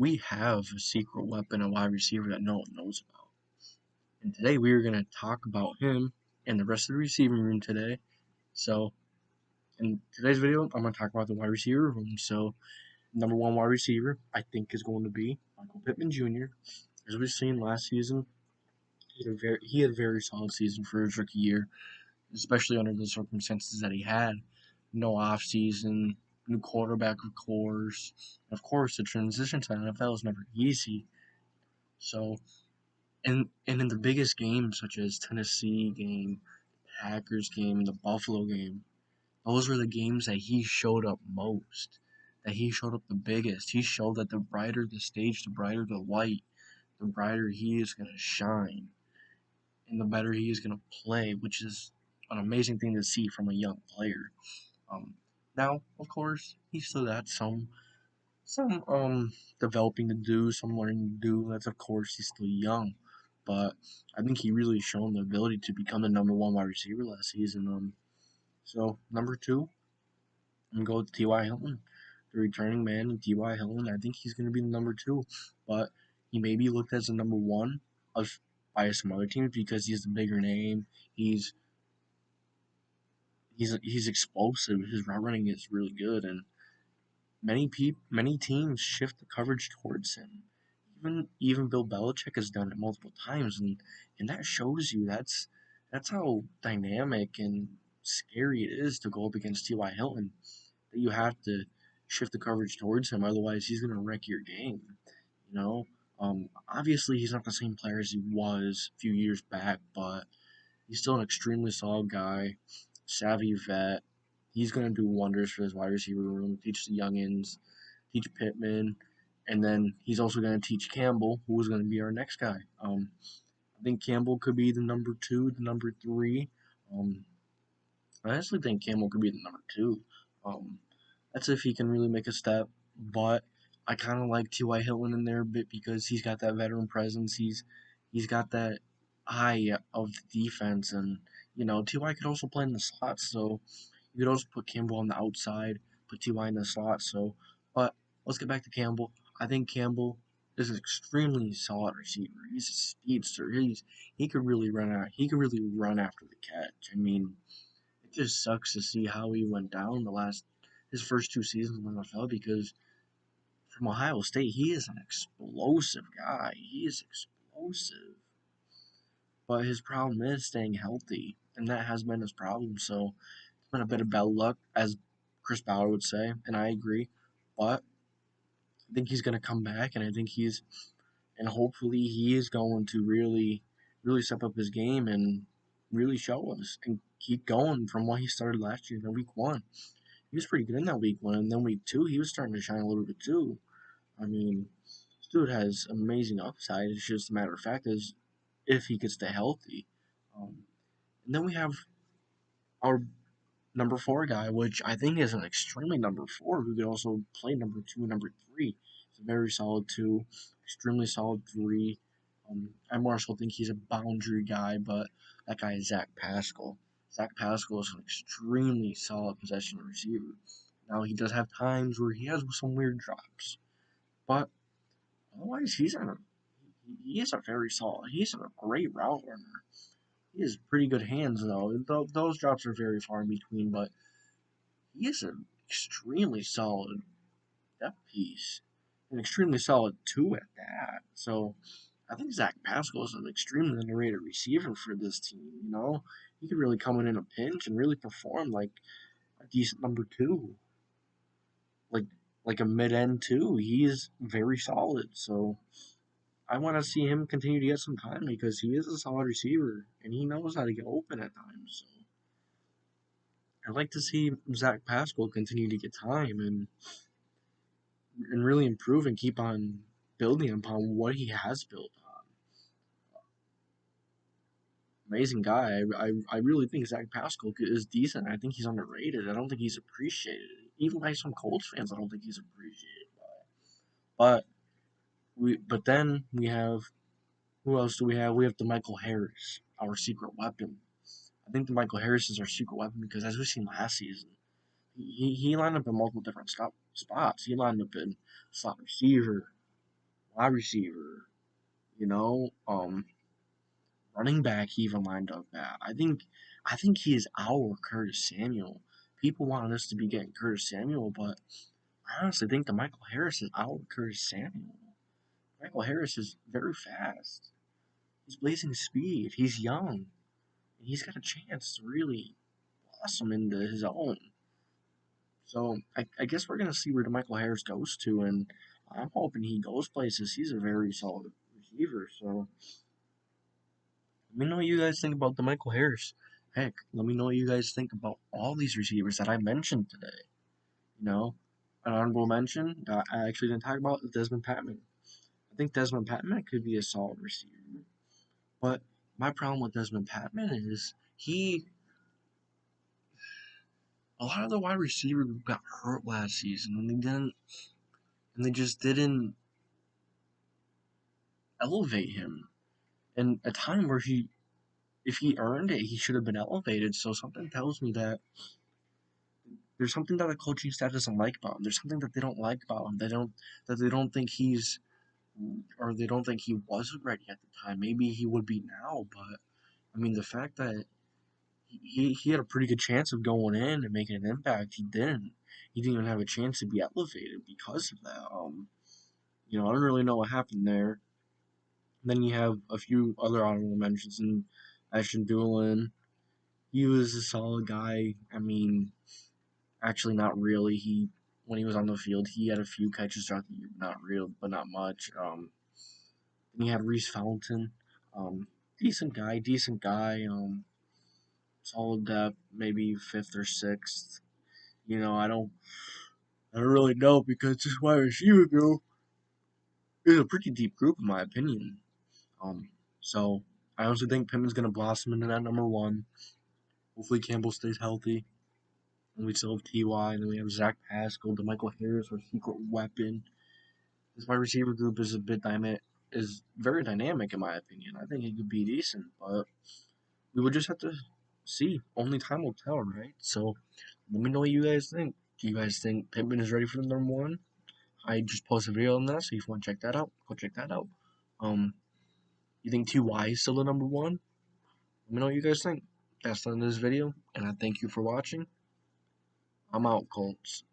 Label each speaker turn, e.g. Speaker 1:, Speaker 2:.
Speaker 1: we have a secret weapon, a wide receiver that no one knows about. And today we are going to talk about him and the rest of the receiving room today. So, in today's video, I'm going to talk about the wide receiver room. So, number one wide receiver, I think, is going to be Michael Pittman Jr. As we've seen last season, he had a very solid season for his rookie year, especially under the circumstances that he had. No offseason, new quarterback, of course. Of course, the transition to the NFL is never easy. So, and in the biggest games, such as Tennessee game, Packers game, the Buffalo game, those were the games that he showed up most, that he showed up the biggest. He showed that the brighter the stage, the brighter the light, the brighter he is going to shine, and the better he is going to play, which is an amazing thing to see from a young player. Um, Now, of course, he still got some developing to do, some learning to do. That's, of course, he's still young, but I think he really shown the ability to become the number one wide receiver last season. So number two, I'm gonna go with T.Y. Hilton, the returning man. T.Y. Hilton, I think he's gonna be the number two, but he may be looked as the number one of by some other teams because he's the bigger name. He's he's explosive. His route running is really good, and many teams shift the coverage towards him. Even Bill Belichick has done it multiple times, and that shows you that's how dynamic and scary it is to go up against T.Y. Hilton. That you have to shift the coverage towards him, otherwise he's gonna wreck your game. You know, obviously he's not the same player as he was a few years back, but he's still an extremely solid guy, savvy vet. He's going to do wonders for his wide receiver room, teach the youngins, teach Pittman, and then he's also going to teach Campbell, who is going to be our next guy. I think Campbell could be the number two, the number three. Um, I honestly think Campbell could be the number two. Um, that's if he can really make a step, but I kind of like T.Y. Hilton in there a bit because he's got that veteran presence. He's got that eye of the defense, and Ty could also play in the slot, so you could also put Campbell on the outside, put Ty in the slot. So, but let's get back to Campbell. I think Campbell is an extremely solid receiver. He's a speedster. He could really run out. He could really run after the catch. I mean, it just sucks to see how he went down his first two seasons in the NFL because from Ohio State, he is an explosive guy. He is explosive. But his problem is staying healthy, and that has been his problem. So it's been a bit of bad luck, as Chris Bauer would say, and I agree. But I think he's going to come back, and and hopefully he is going to really, really step up his game and really show us and keep going from what he started last year in week one. He was pretty good in that week one, and then week two he was starting to shine a little bit too. I mean, this dude has amazing upside. It's just a matter of fact is if he could stay healthy. Um, and then we have our number four guy, which I think is an extremely number four, who could also play number two, number three. He's a very solid two, extremely solid three. I more so think he's a boundary guy, but that guy is Zach Pascal. Zach Pascal is an extremely solid possession receiver. Now he does have times where he has some weird drops, but otherwise he is a very solid. He's a great route runner. He has pretty good hands though. Those drops are very far in between, but he is an extremely solid depth piece, an extremely solid two at that. So I think Zach Pascal is an extremely underrated receiver for this team. He could really come in a pinch and really perform like a decent number two, like like a mid end two. He is very solid. So I want to see him continue to get some time because he is a solid receiver and he knows how to get open at times. So I'd like to see Zach Pascal continue to get time and really improve and keep on building upon what he has built on. Amazing guy. I really think Zach Pascal is decent. I think he's underrated. I don't think he's appreciated. Even by some Colts fans, I don't think he's appreciated by. But then we have who else do we have? We have DeMichael Harris, our secret weapon. I think DeMichael Harris is our secret weapon because as we've seen last season, he lined up in multiple different spots. He lined up in slot receiver, wide receiver, you know, running back. He even lined up at. I think he is our Curtis Samuel. People want us to be getting Curtis Samuel, but I honestly think that Michael Harris is our Curtis Samuel. Michael Harris is very fast. He's blazing speed. He's young. And he's got a chance to really blossom into his own. So I guess we're gonna see where DeMichael Harris goes to, and I'm hoping he goes places. He's a very solid receiver. So let me know what you guys think about DeMichael Harris. Heck, let me know what you guys think about all these receivers that I mentioned today. You know, an honorable mention that I actually didn't talk about is Desmond Pittman. I think Desmond Pittman could be a solid receiver, but my problem with Desmond Pittman is a lot of the wide receivers got hurt last season, and they just didn't elevate him. And a time where if he earned it, he should have been elevated. So something tells me that there's something that the coaching staff doesn't like about him. There's something that they don't like about him. They don't think they don't think he wasn't ready at the time. Maybe he would be now, but I mean the fact that he had a pretty good chance of going in and making an impact, he didn't. He didn't even have a chance to be elevated because of that. I don't really know what happened there. Then you have a few other honorable mentions in Ashton Doolin. He was a solid guy. I mean, actually, not really. When he was on the field, he had a few catches throughout the year, but not much. Then you had Reese Fountain, decent guy, decent guy. Solid depth, maybe fifth or sixth. I don't really know because this wide receiver group is a pretty deep group in my opinion. Um, so I also think Pittman's gonna blossom into that number one. Hopefully Campbell stays healthy. And we still have Ty, and then we have Zach Pascal, DeMichael Harris, our secret weapon. This wide receiver group is is very dynamic in my opinion. I think it could be decent, but we would just have to see. Only time will tell, right? So let me know what you guys think. Do you guys think Pittman is ready for the number one? I just posted a video on that, so if you want to check that out, go check that out. Um, you think Ty is still the number one? Let me know what you guys think. That's the end of this video, and I thank you for watching. I'm out, Colts.